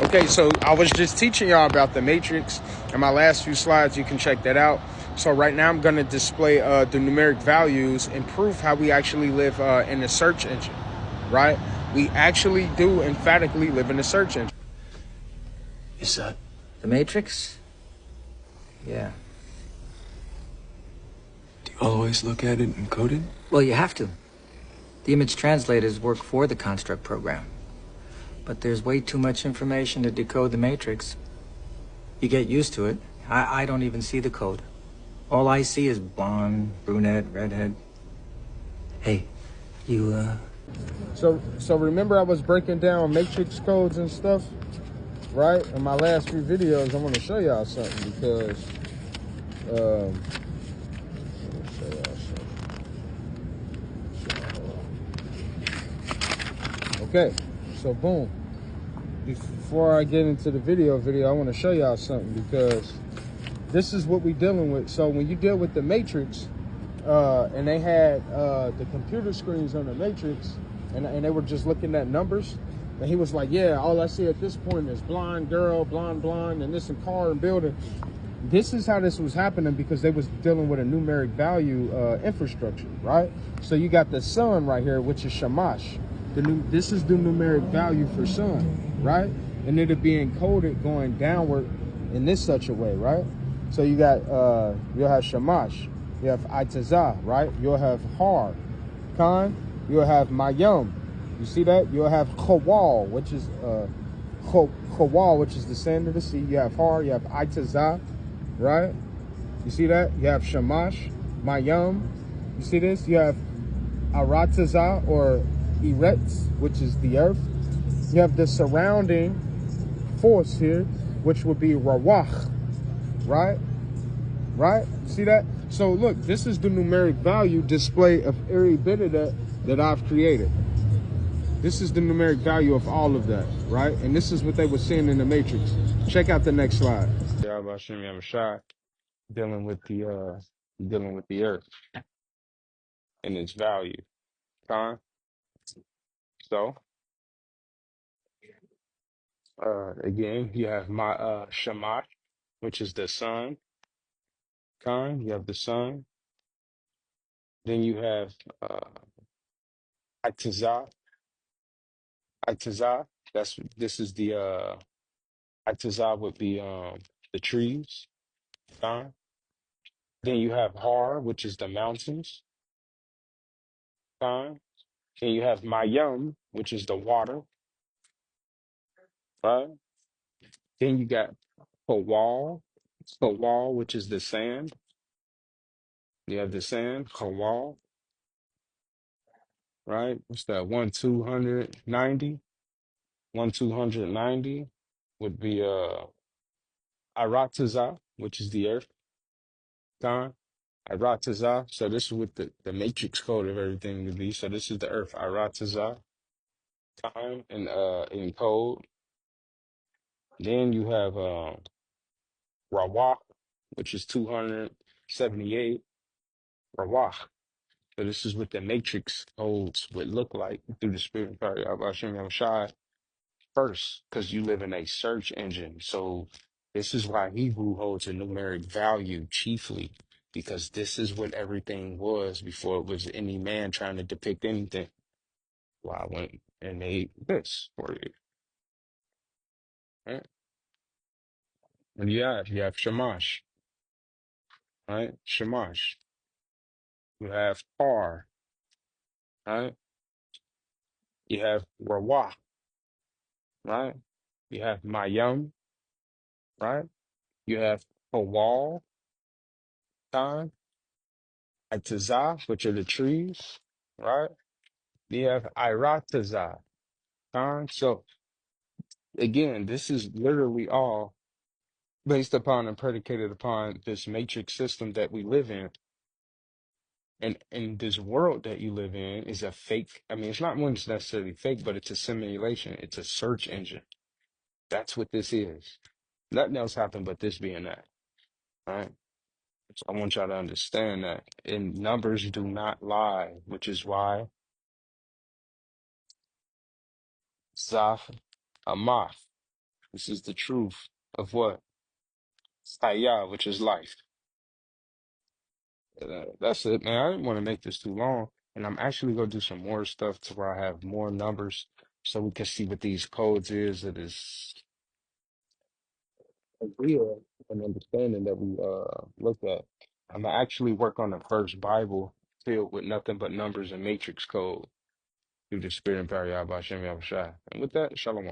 Okay, so I was just teaching y'all about the matrix. In my last few slides, you can check that out. So right now I'm going to display the numeric values and prove how we actually live in a search engine, right? We actually do emphatically live in a search engine. Is that the matrix? Yeah. do you always look at it encoded? Well, you have to. The image translators work for the construct program. But there's way too much information to decode the matrix. You get used to it. I don't even see the code. All I see is blonde, brunette, redhead. Hey, you, So remember I was breaking down matrix codes and stuff, right? In my last few videos, I want to show y'all something because let me show y'all something. Okay, so boom. Before I get into the video, I want to show y'all something because this is what we're dealing with. So when you deal with the matrix, and they had the computer screens on the matrix, and they were just looking at numbers, and he was like, yeah, all I see at this point is blonde girl, blonde, and this and car and building. This is how this was happening because they was dealing with a numeric value infrastructure, right? So you got the sun right here, which is shamash. This is the numeric value for sun, right? And it'll be encoded going downward in this such a way, right? So you got, you'll have shamash, you have itazah, right? You'll have har, khan, you'll have mayum. You see that? You'll have chawal, which is chawal, which is the sand of the sea. You have har, you have itazah, right? You see that? You have shamash, mayum. You see this? You have aratazah or eretz, which is the earth. You have the surrounding force here, which would be rawach, right? Right? See that? So look, this is the numeric value display of every bit of that I've created. This is the numeric value of all of that, right? And this is what they were seeing in the matrix. Check out the next slide. Dealing with the earth and its value. So again, you have my shamash, which is the sun. You have the sun. Then you have itazah. Itazah. This is the itazah would be the trees. Con. Then you have har, which is the mountains. Con. Then you have mayum, which is the water. Right. Then you got hawal, which is the sand. You have the sand, hawal, right? What's that? 1,290. 1,290 would be Aratazah, which is the earth. Con. Aratazah. So this is what the matrix code of everything would be. So this is the earth, Aratazah, time and in code. Then you have Rawah, which is 278. Rawah. So this is what the matrix codes would look like through the spirit of Hashem Yahushua first, because you live in a search engine. So this is why Hebrew holds a numeric value chiefly, because this is what everything was before it was any man trying to depict anything. Well, I went and made this for you. Right? And you have Shamash, right? Shamash. You have Par, right? You have Rawah, right? You have Mayam, right? You have Hawal, Khan, Atazah, which are the trees, right? You have Iratazah, Khan. So again, this is literally all based upon and predicated upon this matrix system that we live in. And in this world that you live in is a fake. I mean, it's not one that's necessarily fake, but it's a simulation. It's a search engine. That's what this is. Nothing else happened but this being that. All right. So I want y'all to understand that. And numbers do not lie, which is why Zaf Amath, This is the truth of what? Hayah, which is life. That's it, man. I didn't want to make this too long. And I'm actually going to do some more stuff to where I have more numbers so we can see what these codes is. It is a real an understanding that we look at. I'm gonna actually work on the first Bible filled with nothing but numbers and matrix code through the spirit and power of Yahweh Hashem Yahushua. And with that, Shalom.